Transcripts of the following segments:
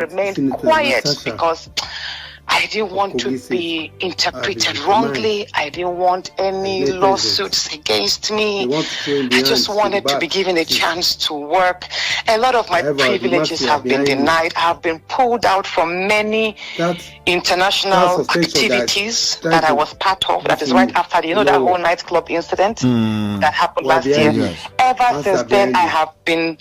remained quiet because I didn't want to be interpreted wrongly. I didn't want any lawsuits against me. I just wanted to be given a chance to work. A lot of my privileges have been denied. I have been pulled out from many international activities that I was part of. That is right after, that whole nightclub incident that happened last year. Ever since then, I have been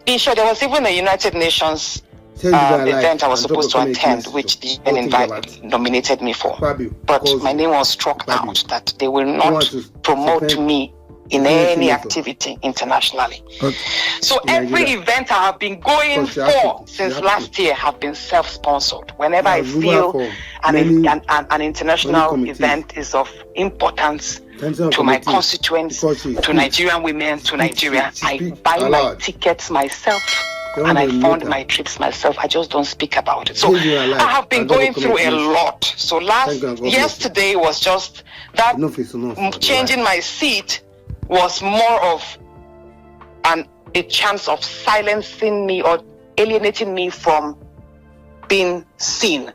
sure. There was even a United Nations event I was supposed to attend, which the UN nominated me for. But my name was struck out that they will not promote me in any activity internationally. So every event I have been going for since last year have been self-sponsored. Whenever I feel an international event is of importance to my constituents, to Nigerian women, to Nigeria, I buy my tickets myself. And I fund my trips myself. I just don't speak about it. So I have been going through a lot. So yesterday was just that changing my seat was more of a chance of silencing me or alienating me from being seen.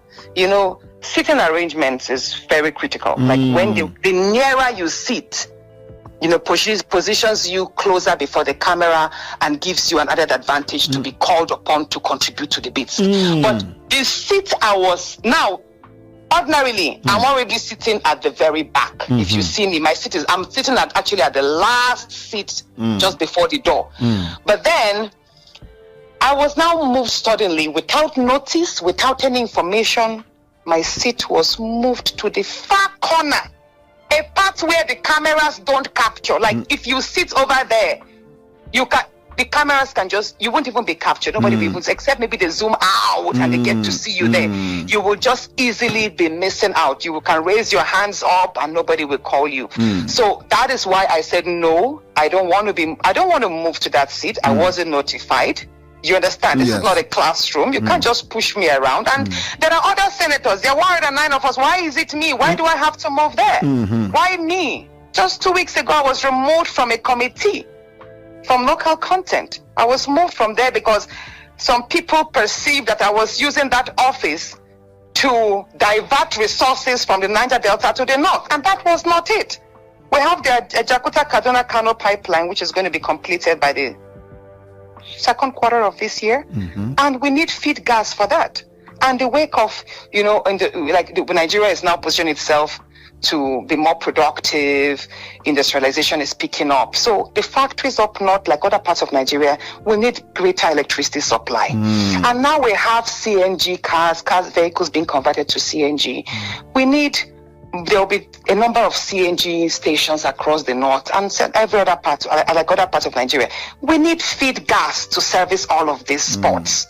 Sitting arrangements is very critical. Like when the nearer you sit, positions you closer before the camera and gives you an added advantage to be called upon to contribute to the bits. But the seat I was now, ordinarily, I'm already sitting at the very back. If you see me, I'm sitting actually at the last seat just before the door. But then I was now moved suddenly without notice, without any information. My seat was moved to the far corner. A part where the cameras don't capture. Like if you sit over there, the cameras you won't even be captured. Nobody will even, except maybe they zoom out and they get to see you there. You will just easily be missing out. You can raise your hands up and nobody will call you. So that is why I said no. I don't want to move to that seat. I wasn't notified. You understand? This is not a classroom. You can't just push me around. And there are other senators. There are 109 of us. Why is it me? Why do I have to move there? Why me? Just 2 weeks ago, I was removed from a committee from local content. I was moved from there because some people perceived that I was using that office to divert resources from the Niger Delta to the north. And that was not it. We have the Jakarta-Kaduna-Kano pipeline, which is going to be completed by the second quarter of this year, and we need feed gas for that. And the wake of, Nigeria is now positioning itself to be more productive, industrialization is picking up. So the factories up north, like other parts of Nigeria, will need greater electricity supply. And now we have CNG cars, vehicles being converted to CNG. There will be a number of CNG stations across the north and every other part, like other parts of Nigeria. We need feed gas to service all of these spots.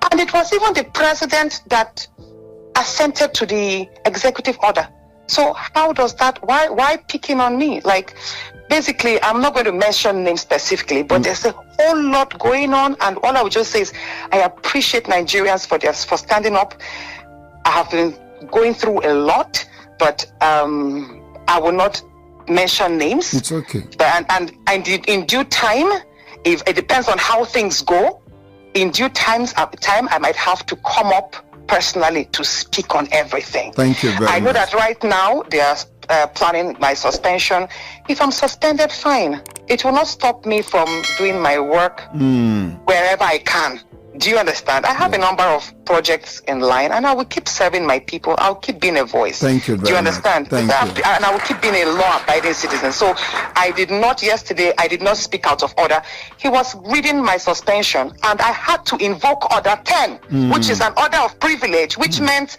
And it was even the president that assented to the executive order. So how does that, why picking on me? Like, basically, I'm not going to mention names specifically, but there's a whole lot going on. And all I would just say is, I appreciate Nigerians for standing up. I have been going through a lot. But I will not mention names. It's okay. And in due time, if it depends on how things go, in due time, I might have to come up personally to speak on everything. Thank you very much. I know that right now they are planning my suspension. If I'm suspended, fine. It will not stop me from doing my work wherever I can. Do you understand? I have a number of projects in line, and I will keep serving my people. I'll keep being a voice. Thank you very much. Do you understand? Thank you. And I will keep being a law-abiding citizen. So I did not speak out of order. He was reading my suspension, and I had to invoke Order 10, which is an order of privilege, which meant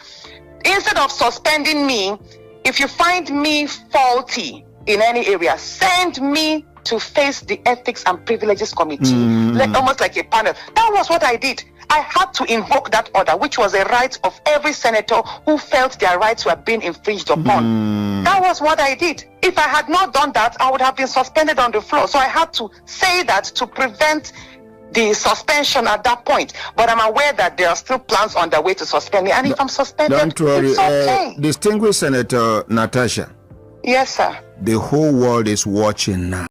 instead of suspending me, if you find me faulty in any area, send me to face the Ethics and Privileges Committee, almost like a panel. That was what I did. I had to invoke that order, which was a right of every senator who felt their rights were being infringed upon. That was what I did. If I had not done that, I would have been suspended on the floor. So I had to say that to prevent the suspension at that point. But I'm aware that there are still plans on the way to suspend me. And if I'm suspended, don't worry. It's okay. Distinguished Senator Natasha. Yes, sir. The whole world is watching now.